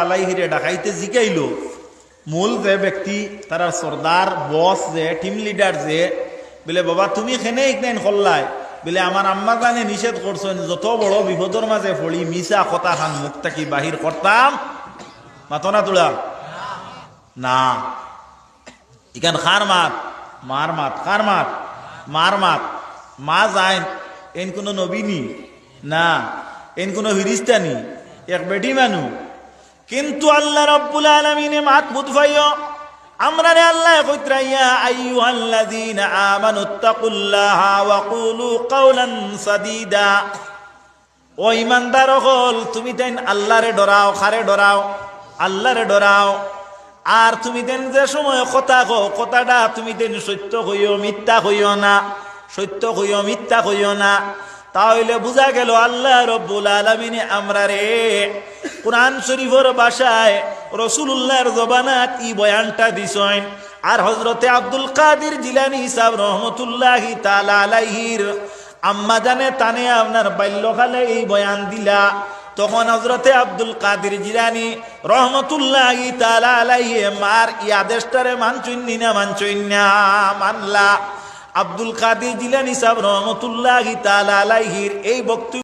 আলাইহিরে ডাকাইতে জিগাইল মূল যে ব্যক্তি তারা সর্দার বস যে টিম লিডার যে বলে বাবা তুমি খেনে ইকনাইন করলাই বলে আমার আম্মা জানে নিষেধ করছেন যত বড় বিপদের মাঝে পড়ি মিশা কথা খান মুখ থাকি বাহির করতাম মাতনা তোলা না ইখান খার মাত মার মাত কার মাত মার মাত মা যায় এন কোনো নবীনি না এন কোনো ফিরিস্তানি এক বেটি মানু কিন্তু আল্লাহ রাব্বুল আলামিনে মাত বুঝাইও আমরা রে আল্লাহ কইত্রাইয়া আইয়ুহাল্লাযীনা আমানুত্তাকুল্লাহা ওয়া কুলু কাওলান সাদীদা ও ঈমানদার হল তুমি দেন আল্লাহরে ডরাও খারে ডরাও আল্লাহরে ডরাও আর তুমি দেন যে সময় কথা কো কথাটা তুমি দেন সত্য কইও মিথ্যা কইও না সত্য কইও মিথ্যা কইও না তাহলে বুঝা গেল আল্লাহ রব্বুল আলামিন আমরা রে কুরআন শরীফের ভাষায় রাসূলুল্লাহর জবানাত ই বয়ানটা দিছেন আর হযরতে আব্দুল কাদের জিলানী সাহেব রহমাতুল্লাহি তাআলা আলাইহির আম্মা জানে তানে আপনার বাল্যকালে এই বয়ান দিলা তখন হযরতে আব্দুল কাদের জিলানী রহমাতুল্লাহি তাআলা আলাইহি মার ই আদেশটারে মানছুননি না মানছুননা মানলা আব্দুল কাদের জিলানী সাহেব রহমাতুল্লাহি তাআলা আলাইহির এই বক্তব্য